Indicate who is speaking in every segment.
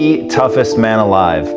Speaker 1: The toughest man alive.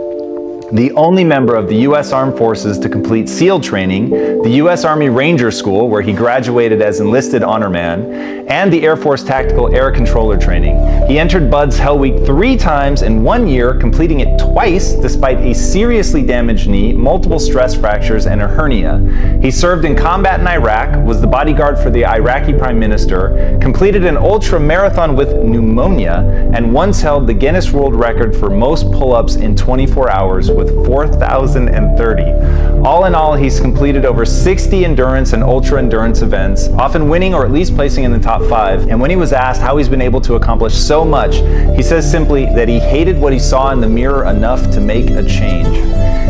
Speaker 1: The only member of the U.S. Armed Forces to complete SEAL training, the U.S. Army Ranger School, where he graduated as enlisted honor man, and the Air Force Tactical Air Controller training. He entered Bud's Hell Week 3 times in 1 year, completing it twice despite a seriously damaged knee, multiple stress fractures, and a hernia. He served in combat in Iraq, was the bodyguard for the Iraqi Prime Minister, completed an ultra marathon with pneumonia, and once held the Guinness World Record for most pull-ups in 24 hours with 4,030. All in all, he's completed over 60 endurance and ultra endurance events, often winning or at least placing in the top 5. And when he was asked how he's been able to accomplish so much, he says simply that he hated what he saw in the mirror enough to make a change.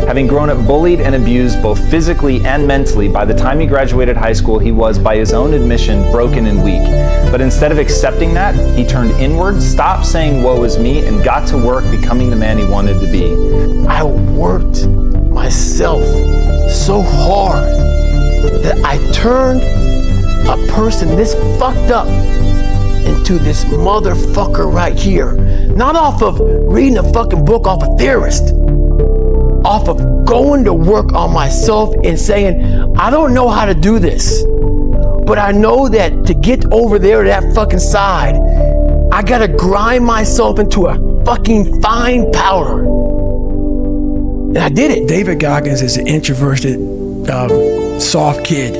Speaker 1: Having grown up bullied and abused both physically and mentally, by the time he graduated high school, he was, by his own admission, broken and weak. But instead of accepting that, he turned inward, stopped saying woe is me, and got to work becoming the man he wanted to be.
Speaker 2: I worked myself so hard that I turned a person this fucked up into this motherfucker right here. Not off of reading a fucking book off a theorist. Off of going to work on myself and saying, I don't know how to do this, but I know that to get over there to that fucking side, I gotta grind myself into a fucking fine powder. And I did it.
Speaker 3: David Goggins is an introverted, soft kid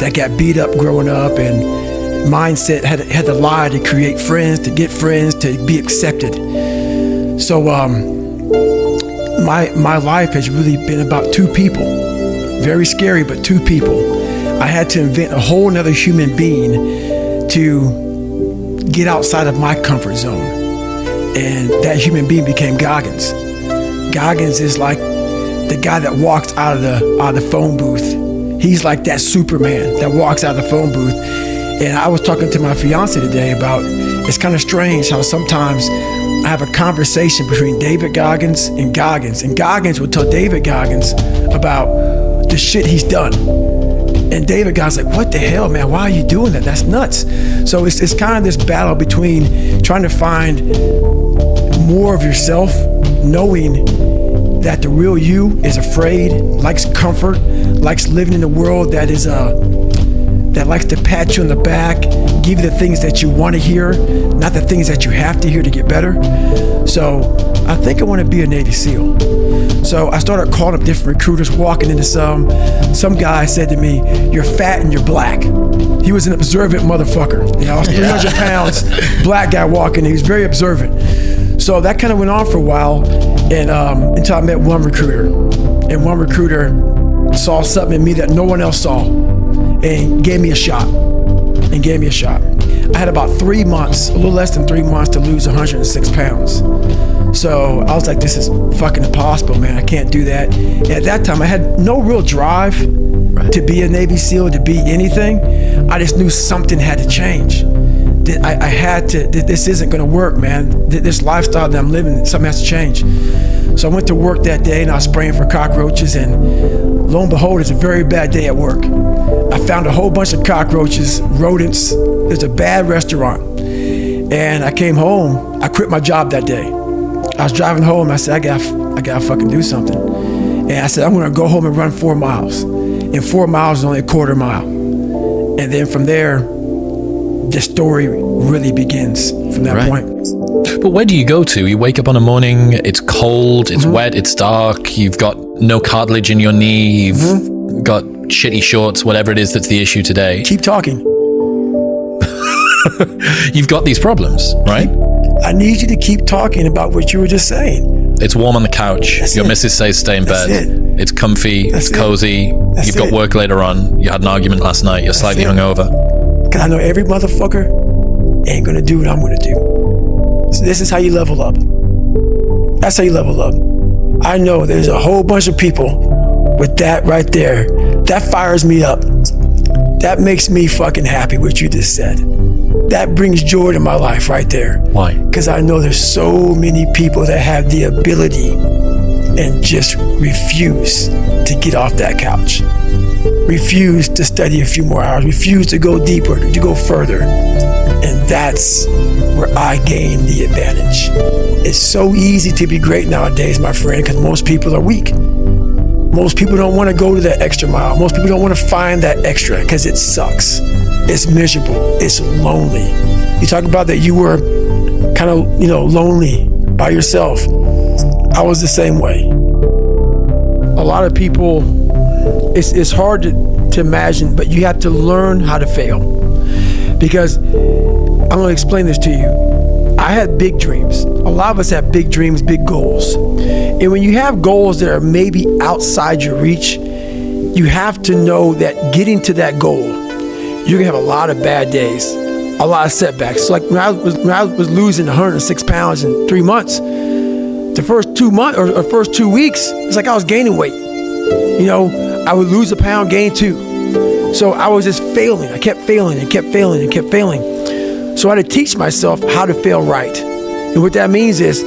Speaker 3: that got beat up growing up, and mindset had to lie to create friends, to get friends, to be accepted. So my life has really been about 2 people. Very scary, but 2 people. I had to invent a whole nother human being to get outside of my comfort zone. And that human being became Goggins. Goggins is like the guy that walks out of the phone booth. He's like that Superman that walks out of the phone booth. And I was talking to my fiance today about, it's kind of strange how sometimes I have a conversation between David Goggins, and Goggins will tell David Goggins about the shit he's done. And David Goggins like, what the hell, man? Why are you doing that? That's nuts. So it's kind of this battle between trying to find more of yourself, knowing that the real you is afraid, likes comfort, likes living in a world that is that likes to pat you on the back, give you the things that you want to hear, not the things that you have to hear to get better. So I think I want to be a Navy SEAL. So I started calling up different recruiters, walking into some guy said to me, you're fat and you're black. He was an observant motherfucker. You know, I was 300 pounds, black guy walking, he was very observant. So that kind of went on for a while, and until I met one recruiter. And one recruiter saw something in me that no one else saw, and gave me a shot. I had about 3 months, a little less than 3 months, to lose 106 pounds. So I was like, this is fucking impossible, man. I can't do that. And at that time, I had no real drive to be a Navy SEAL, to be anything. I just knew something had to change. I had to, this isn't gonna work, man. This lifestyle that I'm living, something has to change. So I went to work that day and I was spraying for cockroaches, and lo and behold, it's a very bad day at work. I found a whole bunch of cockroaches, rodents. There's a bad restaurant. And I came home, I quit my job that day. I was driving home, I said, I gotta fucking do something. And I said, I'm gonna go home and run 4 miles. And 4 miles is only a quarter mile. And then from there, the story really begins from that point.
Speaker 4: But where do you go to? You wake up on a morning, it's cold, it's wet, it's dark, you've got no cartilage in your knee, you've got shitty shorts, whatever it is that's the issue today.
Speaker 3: Keep talking.
Speaker 4: You've got these problems, right?
Speaker 3: I need you to keep talking about what you were just saying.
Speaker 4: It's warm on the couch. Your missus says stay in bed. It's comfy, it's cozy. You've got work later on. You had an argument last night. You're slightly hungover.
Speaker 3: Because I know every motherfucker ain't gonna do what I'm gonna do. So this is how you level up. That's how you level up. I know there's a whole bunch of people with that right there. That fires me up. That makes me fucking happy what you just said. That brings joy to my life right there.
Speaker 4: Why?
Speaker 3: Because I know there's so many people that have the ability and just refuse to get off that couch. Refuse to study a few more hours. Refuse to go deeper, to go further. And that's where I gain the advantage. It's so easy to be great nowadays, my friend, because most people are weak. Most people don't want to go to that extra mile. Most people don't want to find that extra because it sucks. It's miserable. It's lonely. You talk about that you were kind of, lonely by yourself. I was the same way. A lot of people, it's hard to imagine, but you have to learn how to fail. Because I'm going to explain this to you. I had big dreams. A lot of us have big dreams, big goals. And when you have goals that are maybe outside your reach, you have to know that getting to that goal, you're going to have a lot of bad days, a lot of setbacks. So like when I was losing 106 pounds in 3 months, the first 2 months or first 2 weeks, it's like I was gaining weight. I would lose a pound, gain 2. So I was just failing. I kept failing and kept failing and kept failing. So I had to teach myself how to fail right. And what that means is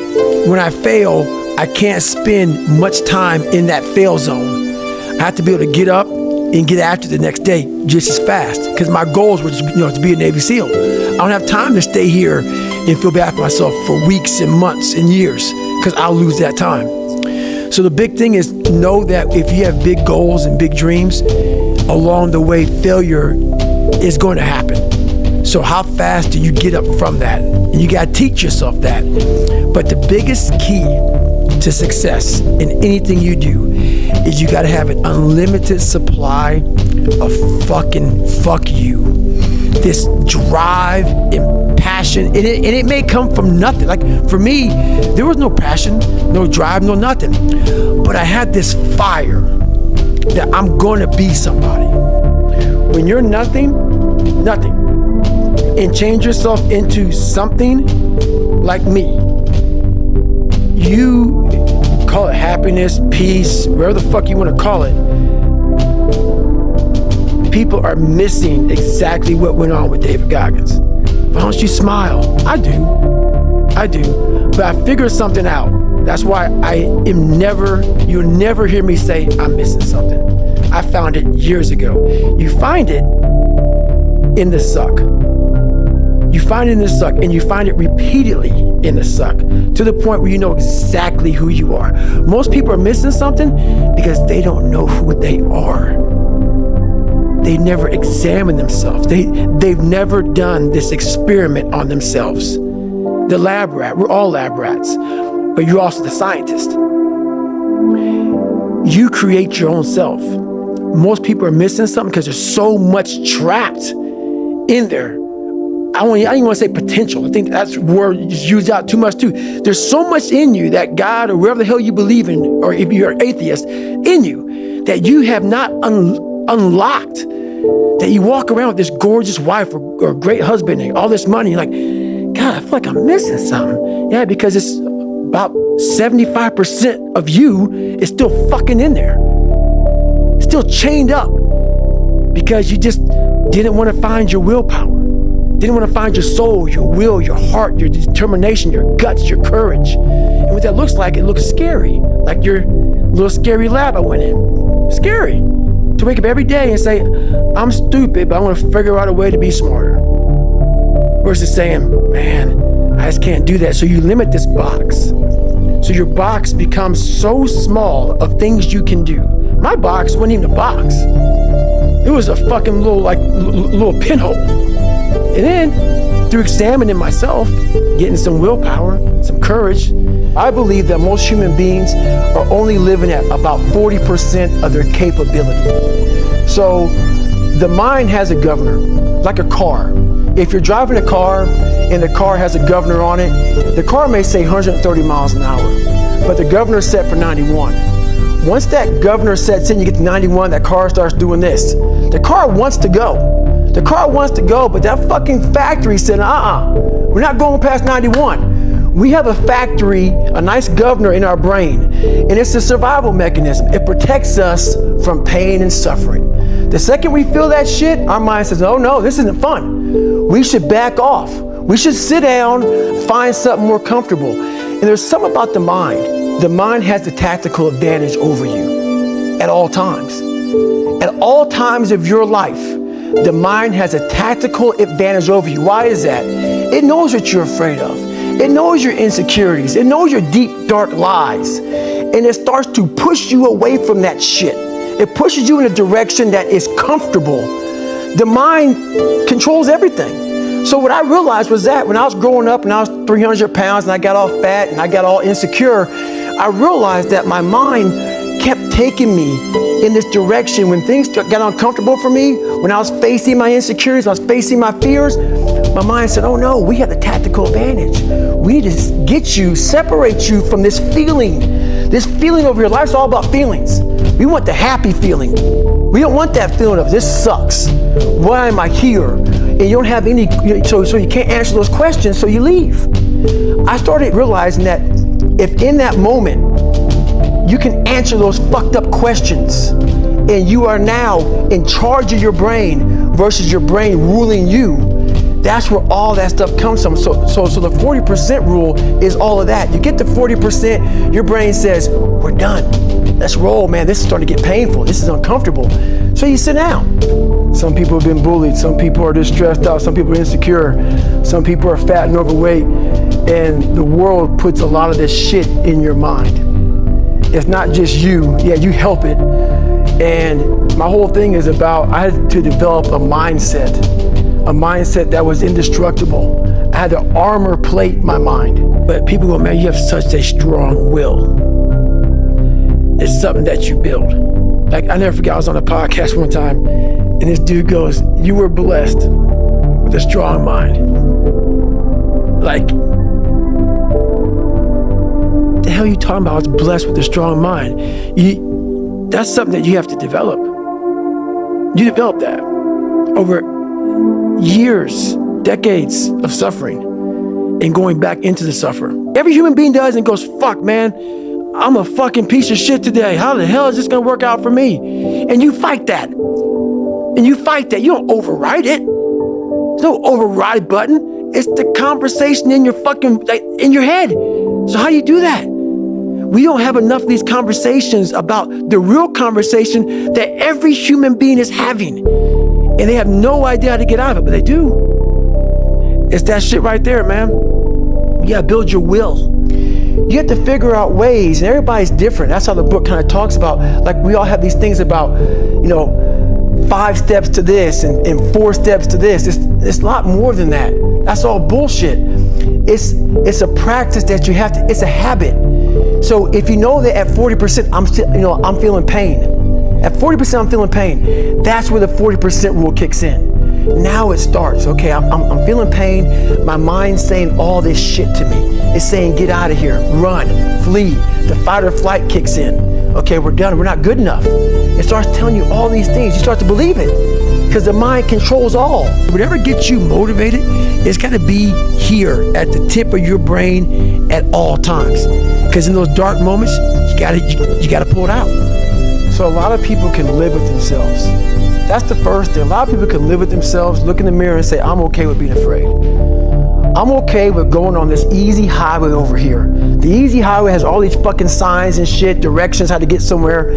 Speaker 3: when I fail, I can't spend much time in that fail zone. I have to be able to get up and get after the next day just as fast, because my goals were to be a Navy SEAL. I don't have time to stay here and feel bad for myself for weeks and months and years, because I'll lose that time. So the big thing is know that if you have big goals and big dreams, along the way, failure is going to happen. So how fast do you get up from that? And you got to teach yourself that. But the biggest key to success in anything you do is you got to have an unlimited supply of fucking fuck you. This drive and passion, and it may come from nothing. Like for me, there was no passion, no drive, no nothing. But I had this fire that I'm going to be somebody. When you're nothing, and change yourself into something like me, you call it happiness, peace, whatever the fuck you want to call it. People are missing exactly what went on with David Goggins. Why don't you smile? I do. But I figured something out. That's why you'll never hear me say I'm missing something. I found it years ago. You find it in the suck. You find it in the suck, and you find it repeatedly in the suck, to the point where you know exactly who you are. Most people are missing something because they don't know who they are. They never examine themselves. They've never done this experiment on themselves. The lab rat, we're all lab rats, but you're also the scientist. You create your own self. Most people are missing something because there's so much trapped in there. I don't even want to say potential. I think that's word used out too much too. There's so much in you that God or wherever the hell you believe in, or if you're an atheist, in you that you have not unlocked. That you walk around with this gorgeous wife or great husband and all this money. You're like, God, I feel like I'm missing something. Yeah, because it's about 75% of you is still fucking in there. Still chained up because you just didn't want to find your willpower. Didn't want to find your soul, your will, your heart, your determination, your guts, your courage. And what that looks like, it looks scary. Like your little scary lab I went in. Scary. To wake up every day and say, I'm stupid, but I want to figure out a way to be smarter. Versus saying, man, I just can't do that. So you limit this box. So your box becomes so small of things you can do. My box wasn't even a box. It was a fucking little pinhole. And then, through examining myself, getting some willpower, some courage, I believe that most human beings are only living at about 40% of their capability. So, the mind has a governor, like a car. If you're driving a car and the car has a governor on it, the car may say 130 miles an hour, but the governor's set for 91. Once that governor sets in, you get to 91, that car starts doing this. The car wants to go. The car wants to go, but that fucking factory said, we're not going past 91. We have a factory, a nice governor in our brain, and it's a survival mechanism. It protects us from pain and suffering. The second we feel that shit, our mind says, oh no, this isn't fun. We should back off. We should sit down, find something more comfortable. And there's something about the mind. The mind has the tactical advantage over you at all times. At all times of your life, The mind has a tactical advantage over you. Why is that? It knows what you're afraid of. It knows your insecurities. It knows your deep, dark lies. And it starts to push you away from that shit. It pushes you in a direction that is comfortable. The mind controls everything. So what I realized was that when I was growing up and I was 300 pounds and I got all fat and I got all insecure, I realized that my mind kept taking me in this direction. When things got uncomfortable for me, when I was facing my insecurities, I was facing my fears, my mind said, oh no, we have the tactical advantage. We need to get you, separate you from this feeling over here. Life's all about feelings. We want the happy feeling. We don't want that feeling of this sucks. Why am I here? And you don't have any, so you can't answer those questions, so you leave. I started realizing that if in that moment, you can answer those fucked up questions and you are now in charge of your brain versus your brain ruling you, that's where all that stuff comes from. So the 40% rule is all of that. You get to 40%, your brain says, we're done. Let's roll, man. This is starting to get painful. This is uncomfortable. So you sit down. Some people have been bullied. Some people are just stressed out. Some people are insecure. Some people are fat and overweight. And the world puts a lot of this shit in your mind. It's not just you. Yeah, you help it. And my whole thing is about, I had to develop a mindset that was indestructible. I had to armor plate my mind. But people go, man, you have such a strong will. It's something that you build. Like, I never forget, I was on a podcast one time, and this dude goes, you were blessed with a strong mind. Like, the hell are you talking about? I was blessed with a strong mind. That's something that you have to develop. You develop that over years, decades of suffering and going back into the suffer. Every human being does and goes, fuck, man, I'm a fucking piece of shit today. How the hell is this gonna work out for me? And you fight that. And you fight that. You don't override it. There's no override button. It's the conversation in your fucking, in your head. So how do you do that? We don't have enough of these conversations about the real conversation that every human being is having. And they have no idea how to get out of it, but they do. It's that shit right there, man. You gotta build your will. You have to figure out ways, and everybody's different. That's how the book kind of talks about, like, we all have these things about, 5 steps to this and 4 steps to this. It's a lot more than that. That's all bullshit. It's a practice that you have to, it's a habit. So if you know that at 40%, I'm feeling pain. At 40%, I'm feeling pain. That's where the 40% rule kicks in. Now it starts. Okay, I'm feeling pain. My mind's saying all this shit to me. It's saying, get out of here, run, flee. The fight or flight kicks in. Okay, we're done. We're not good enough. It starts telling you all these things. You start to believe it because the mind controls all. Whatever gets you motivated, it's got to be here at the tip of your brain at all times. Because in those dark moments, you gotta pull it out. So a lot of people can live with themselves. That's the first thing. A lot of people can live with themselves, look in the mirror and say, I'm okay with being afraid. I'm okay with going on this easy highway over here. The easy highway has all these fucking signs and shit, directions, how to get somewhere.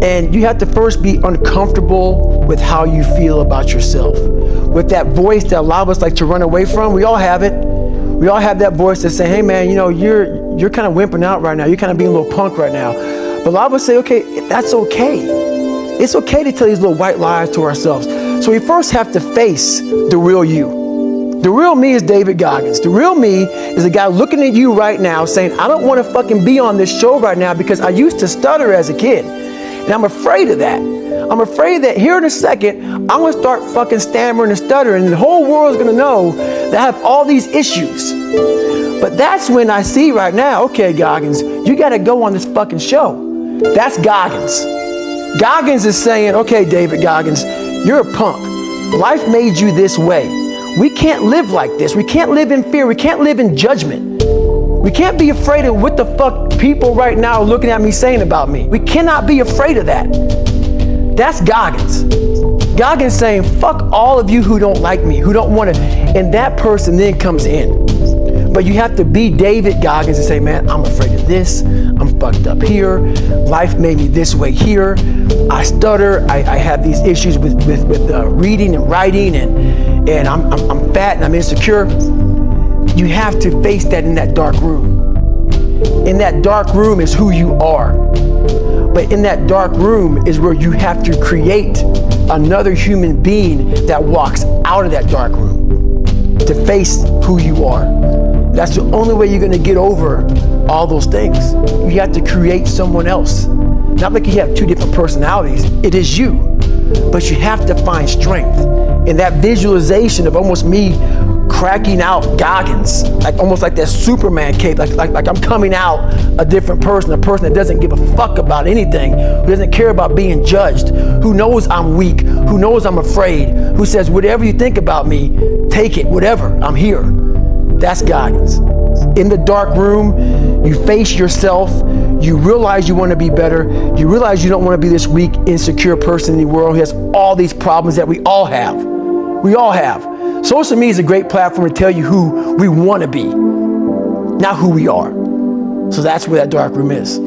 Speaker 3: And you have to first be uncomfortable with how you feel about yourself. With that voice that a lot of us like to run away from, we all have it. We all have that voice that say, hey man, you're kind of wimping out right now. You're kind of being a little punk right now. But a lot of us say, okay, that's okay. It's okay to tell these little white lies to ourselves. So we first have to face the real you. The real me is David Goggins. The real me is the guy looking at you right now saying, I don't want to fucking be on this show right now because I used to stutter as a kid. And I'm afraid of that. I'm afraid that here in a second, I'm going to start fucking stammering and stuttering and the whole world's going to know that I have all these issues. But that's when I see right now, okay, Goggins, you got to go on this fucking show. That's Goggins. Goggins is saying, okay, David Goggins, you're a punk. Life made you this way. We can't live like this. We can't live in fear. We can't live in judgment. We can't be afraid of what the fuck people right now are looking at me saying about me. We cannot be afraid of that. That's Goggins. Goggins saying, fuck all of you who don't like me, who don't want to. And that person then comes in. But you have to be David Goggins and say, man, I'm afraid of this. I'm fucked up here. Life made me this way here. I stutter. I have these issues with reading and writing, and I'm fat and I'm insecure. You have to face that in that dark room. In that dark room is who you are. But in that dark room is where you have to create another human being that walks out of that dark room to face who you are. That's the only way you're gonna get over all those things. You have to create someone else. Not like you have two different personalities, it is you. But you have to find strength. In that visualization of almost me cracking out Goggins, like almost like that Superman cape, like I'm coming out a different person, a person that doesn't give a fuck about anything, who doesn't care about being judged, who knows I'm weak, who knows I'm afraid, who says, whatever you think about me, take it, whatever, I'm here. That's Goggins. In the dark room, you face yourself, you realize you want to be better, you realize you don't want to be this weak, insecure person in the world who has all these problems that we all have. We all have. Social media is a great platform to tell you who we want to be, not who we are. So that's where that dark room is.